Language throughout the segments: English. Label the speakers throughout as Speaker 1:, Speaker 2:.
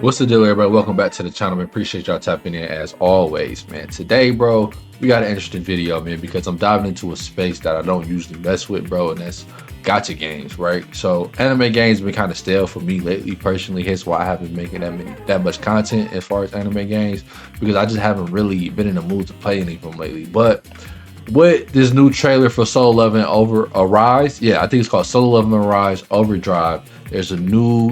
Speaker 1: What's the deal, everybody? Welcome back to the channel, man. Appreciate y'all tapping in as always, man. Today, bro, we got an interesting video, man, because I'm diving into a space that I don't usually mess with, bro, and that's gacha games, right? So anime games been kind of stale for me lately, personally. Hence why I haven't been making that much content as far as anime games, because I just haven't really been in the mood to play any of them lately. But with this new trailer for Solo Leveling Arise, yeah, I think it's called Solo Leveling Arise Overdrive. There's a new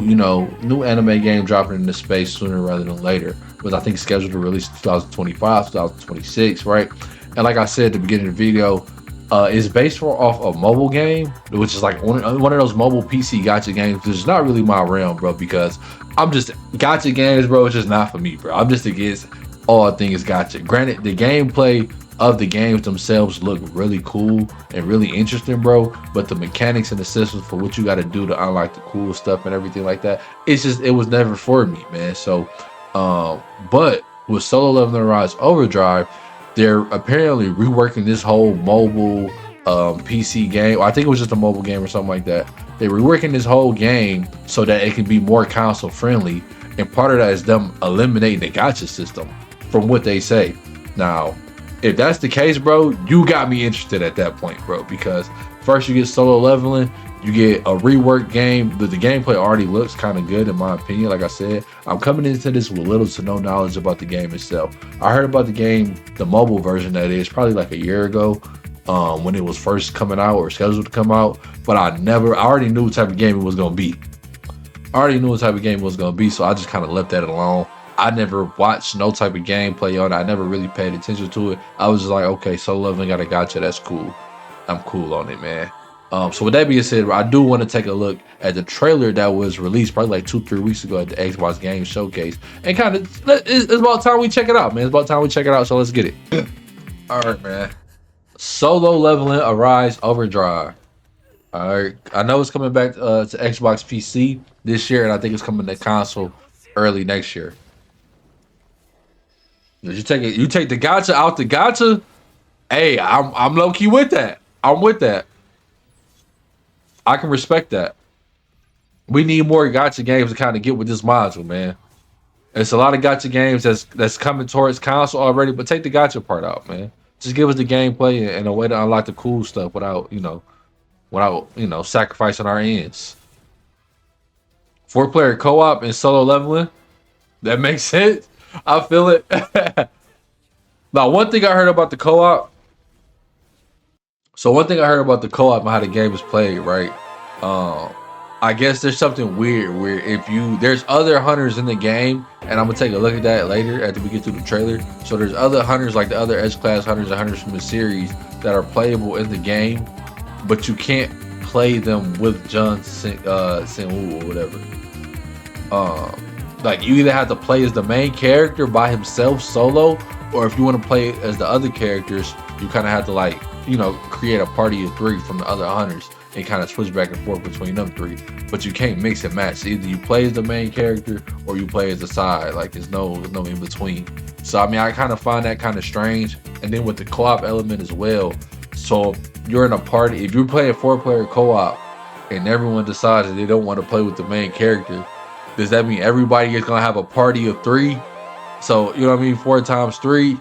Speaker 1: anime game dropping into space sooner rather than later, was I think scheduled to release 2025, 2026, right? And like I said at the beginning of the video, it's based off a mobile game, which is like one of those mobile PC gacha games, which is not really my realm, bro, because I'm just gacha games, bro. It's just not for me, bro. I'm just against all things gacha. Granted, the gameplay of the games themselves look really cool and really interesting, bro, but the mechanics and the systems for what you got to do to unlock the cool stuff and everything like that, it was never for me, man. So but with Solo Leveling Arise Overdrive, they're apparently reworking this whole mobile PC game. I think it was just a mobile game or something like that. They're reworking this whole game so that it can be more console friendly, and part of that is them eliminating the gacha system, from what they say. Now, if that's the case, bro, you got me interested at that point, bro, because first you get Solo Leveling, you get a reworked game. The gameplay already looks kind of good in my opinion. Like I said, I'm coming into this with little to no knowledge about the game itself. I heard about the game, the mobile version that is, probably like a year ago, when it was first coming out or scheduled to come out, but I already knew what type of game it was gonna be. I already knew what type of game it was gonna be, so I just kind of left that alone. I never watched no type of gameplay on it. I never really paid attention to it. I was just like, okay, Solo Leveling got a gacha. That's cool. I'm cool on it, man. So with that being said, I do want to take a look at the trailer that was released probably like 2-3 weeks ago at the Xbox Game Showcase, and kind of it's about time we check it out, man. It's about time we check it out. So let's get it. All right, man. Solo Leveling Arise Overdrive. All right, I know it's coming back to Xbox PC this year, and I think it's coming to console early next year. You take it. You take the gacha out the gacha. Hey, I'm low key with that. I'm with that. I can respect that. We need more gacha games to kind of get with this module, man. It's a lot of gacha games that's coming towards console already, but take the gacha part out, man. Just give us the gameplay and a way to unlock the cool stuff without sacrificing our ends. 4-player co-op and Solo Leveling. That makes sense. I feel it. Now, one thing I heard about the co-op. So one thing I heard about the co-op and how the game is played, right? I guess there's something weird where there's other hunters in the game, and I'm gonna take a look at that later after we get through the trailer. So there's other hunters, like the other S-class hunters and hunters from the series, that are playable in the game, but you can't play them with John Sin-woo or whatever. Like you either have to play as the main character by himself solo, or if you want to play as the other characters, you kind of have to create a party of 3 from the other hunters and kind of switch back and forth between them 3. But you can't mix and match. Either you play as the main character or you play as the side. Like there's no in between. So I mean, I kind of find that kind of strange. And then with the co-op element as well. So you're in a party. If you're playing 4-player co-op and everyone decides that they don't want to play with the main character, does that mean everybody is gonna have a party of 3? So you know what I mean, 4 times 3.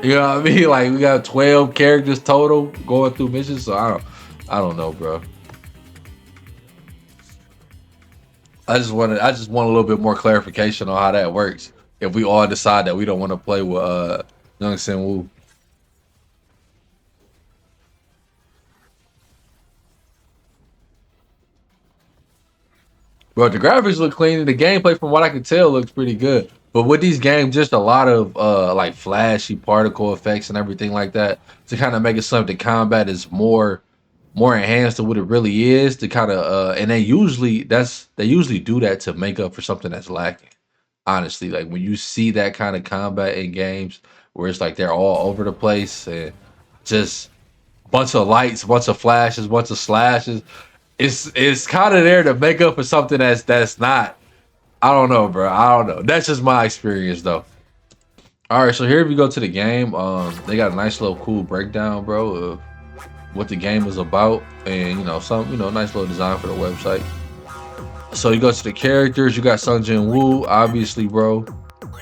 Speaker 1: You know what I mean? Like we got 12 characters total going through missions. So I don't know, bro. I just want a little bit more clarification on how that works. If we all decide that we don't want to play with Young Sin Woo. Bro, the graphics look clean and the gameplay, from what I can tell, looks pretty good. But with these games, just a lot of like flashy particle effects and everything like that to kind of make it something the combat is more enhanced to what it really is, to kind of and they usually do that to make up for something that's lacking. Honestly, like when you see that kind of combat in games where it's like they're all over the place and just bunch of lights, bunch of flashes, bunch of slashes. It's kind of there to make up for something that's not. I don't know, bro. I don't know. That's just my experience, though. All right, so here we go to the game. They got a nice little cool breakdown, bro, of what the game is about, and some nice little design for the website. So you go to the characters. You got Sung Jin Woo, obviously, bro.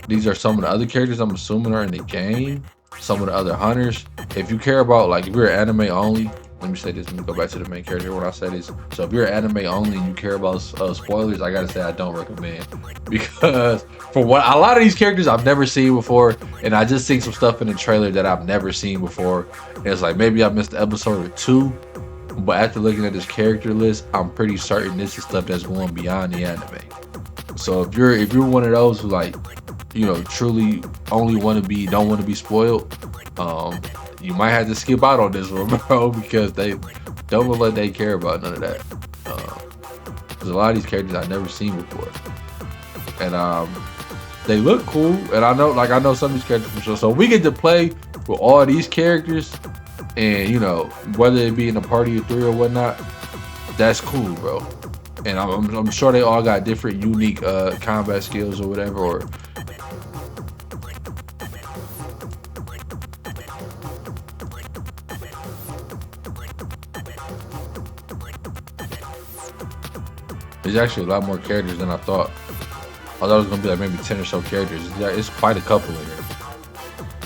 Speaker 1: These are some of the other characters I'm assuming are in the game. Some of the other hunters. If you care about, like, if you're anime only, let me say this. Let me go back to the main character when I say this. So if you're anime only and you care about spoilers, I gotta say I don't recommend, because for what a lot of these characters I've never seen before, and I just seen some stuff in the trailer that I've never seen before. And it's like maybe I missed an episode or two, but after looking at this character list, I'm pretty certain this is stuff that's going beyond the anime. So if you're one of those who, like, you know, truly only don't want to be spoiled, you might have to skip out on this one, bro, because they don't look like they care about none of that. There's a lot of these characters I've never seen before, and they look cool, and I know some of these characters for sure. So we get to play with all these characters, and you know, whether it be in a party of 3 or whatnot, that's cool, bro. And I'm sure they all got different unique combat skills or whatever, or there's actually a lot more characters than I thought. I thought it was gonna be like maybe 10 or so characters. It's quite a couple in here.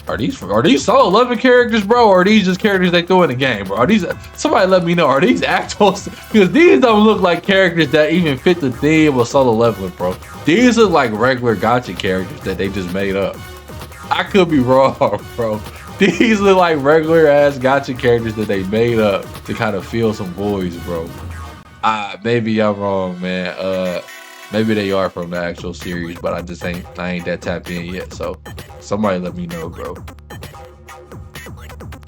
Speaker 1: Are these solo level characters, bro? Or are these just characters they throw in the game, bro? Are these, somebody let me know, are these actuals? Because these don't look like characters that even fit the theme of solo leveling, bro. These look like regular gacha characters that they just made up. I could be wrong, bro. These look like regular ass gacha characters that they made up to kind of fill some voids, bro. Maybe I'm wrong, man. Maybe they are from the actual series, but I ain't that tapped in yet. So somebody let me know, bro.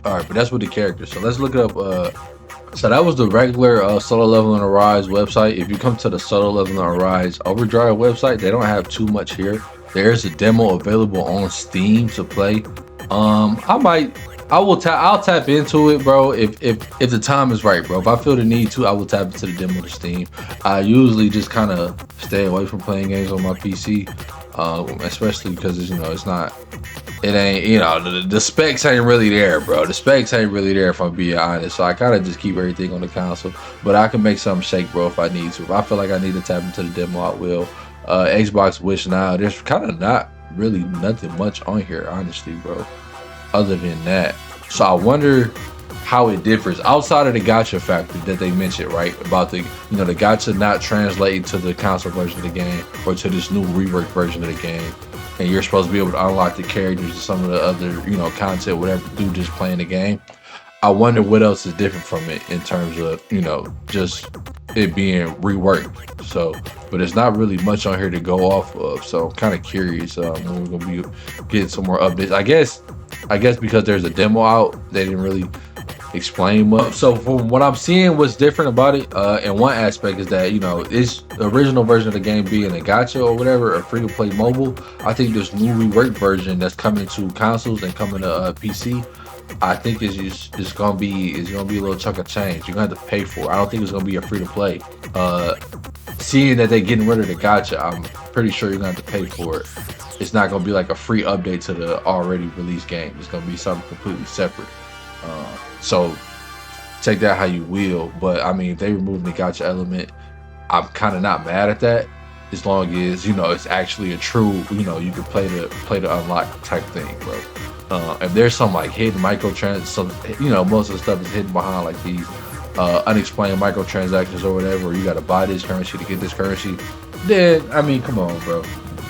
Speaker 1: All right, but that's with the characters. So let's look up. So that was the regular Solo Leveling Arise website. If you come to the Solo Leveling Arise Overdrive website, they don't have too much here. There's a demo available on Steam to play. I'll tap into it, bro, if the time is right, bro. If I feel the need to, I will tap into the demo to Steam. I usually just kind of stay away from playing games on my PC, especially because the specs ain't really there, bro. The specs ain't really there, if I'm being honest. So I kind of just keep everything on the console, but I can make something shake, bro, if I need to. If I feel like I need to tap into the demo, I will. Xbox Wish Now, there's kind of not really nothing much on here, honestly, bro, other than that. So I wonder how it differs outside of the gacha factor that they mentioned, right? About the the gacha not translating to the console version of the game or to this new reworked version of the game, and you're supposed to be able to unlock the characters and some of the other content, whatever, through just playing the game. I wonder what else is different from it in terms of just it being reworked. So, but there's not really much on here to go off of. So I'm kind of curious when we're gonna be getting some more updates. I guess because there's a demo out, they didn't really explain much. So from what I'm seeing, what's different about it, in one aspect is that it's the original version of the game being a gacha or whatever, or free to play mobile. I think this new reworked version that's coming to consoles and coming to PC, I think it's gonna be a little chunk of change. You're gonna have to pay for it. I don't think it's gonna be a free to play. Seeing that they're getting rid of the gacha, I'm pretty sure you're gonna have to pay for it. It's not gonna be like a free update to the already released game. It's gonna be something completely separate. So take that how you will. But I mean, if they remove the gacha element, I'm kind of not mad at that, as long as it's actually a true you can play the unlock type thing, bro. If there's some like hidden microtransactions, most of the stuff is hidden behind like these unexplained microtransactions or whatever, or you gotta buy this currency to get this currency, then I mean, come on, bro.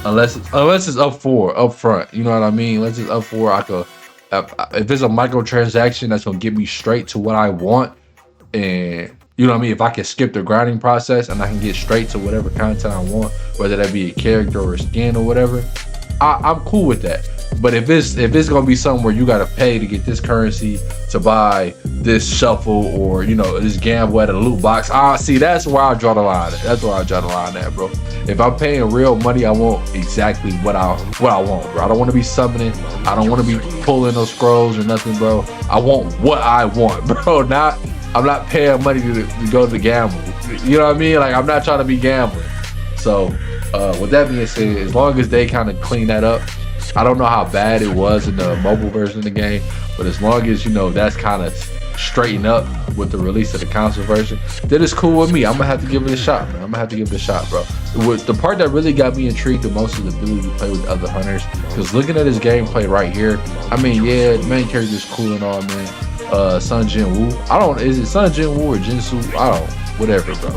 Speaker 1: Unless it's up front, you know what I mean? Unless it's up for, I could, if there's a microtransaction that's gonna get me straight to what I want, and you know what I mean, if I can skip the grinding process and I can get straight to whatever content I want, whether that be a character or a skin or whatever, I'm cool with that. But if it's gonna be something where you gotta pay to get this currency to buy this shuffle or this gamble at a loot box, see, that's where I draw the line. That's where I draw the line at, bro. If I'm paying real money, I want exactly what I want, bro. I don't want to be summoning. I don't want to be pulling those scrolls or nothing, bro. I want what I want, bro. I'm not paying money to go to gamble. You know what I mean? Like, I'm not trying to be gambling. So with that being said, as long as they kind of clean that up, I don't know how bad it was in the mobile version of the game, but as long as that's kind of straighten up with the release of the console version, then it's cool with me. I'm gonna have to give it a shot, man. I'm gonna have to give it a shot, bro. The part that really got me intrigued the most is the ability to play with other hunters. Because looking at his gameplay right here, I mean, yeah, the main character is cool and all, man. Sun Jin Woo. Is it Sun Jin Woo or Jinsu? I don't. Whatever, bro.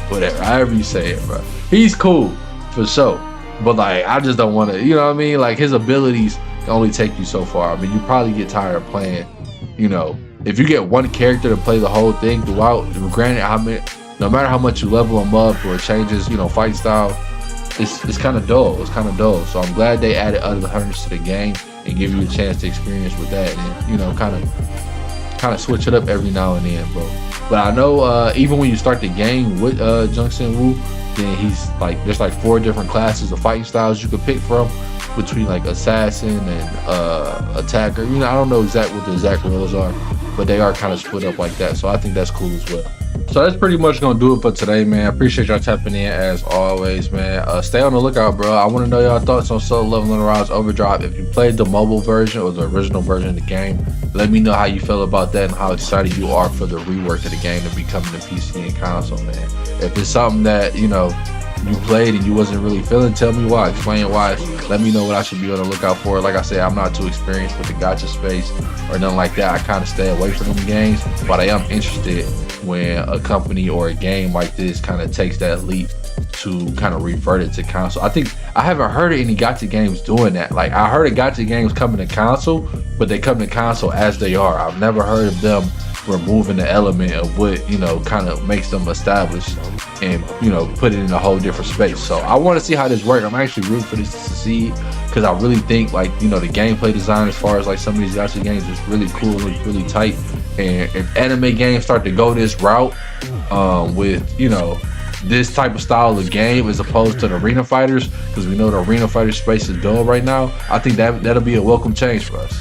Speaker 1: Whatever. However you say it, bro. He's cool for sure. But like, I just don't want to. You know what I mean? Like his abilities can only take you so far. I mean, you probably get tired of playing. You know, if you get one character to play the whole thing throughout, granted, no matter how much you level them up or it changes, you know, fight style, it's kind of dull. It's kind of dull. So I'm glad they added other hunters to the game and give you a chance to experience with that, and you know, kind of switch it up every now and then, bro. But I know even when you start the game with Jungsin Woo, then he's like, there's like 4 different classes of fighting styles you could pick from, between like assassin and attacker. You know, I don't know what the exact roles are, but they are kind of split up like that. So I think that's cool as well. So that's pretty much gonna do it for today, man. I appreciate y'all tapping in as always, man. Stay on the lookout, bro. I want to know y'all thoughts on Solo Leveling Arise Overdrive. If you played the mobile version or the original version of the game, let me know how you feel about that and how excited you are for the rework of the game to be coming to PC and console, man. If it's something that, you know, you played and you wasn't really feeling, tell me why, explain why. Let me know what I should be on the lookout for. Like I said, I'm not too experienced with the gacha space or nothing like that. I kind of stay away from them games, but I am interested when a company or a game like this kind of takes that leap to kind of revert it to console. I haven't heard of any gacha games doing that. Like, I heard of gacha games coming to console, but they come to console as they are. I've never heard of them removing the element of what, you know, kind of makes them established and, you know, put it in a whole different space. So I want to see how this works. I'm actually rooting for this to succeed, because I really think, like, you know, the gameplay design as far as like some of these gacha games is really cool, looks really tight. And if anime games start to go this route with, you know, this type of style of game as opposed to the arena fighters, because we know the arena fighter space is dull right now, I think that'll be a welcome change for us.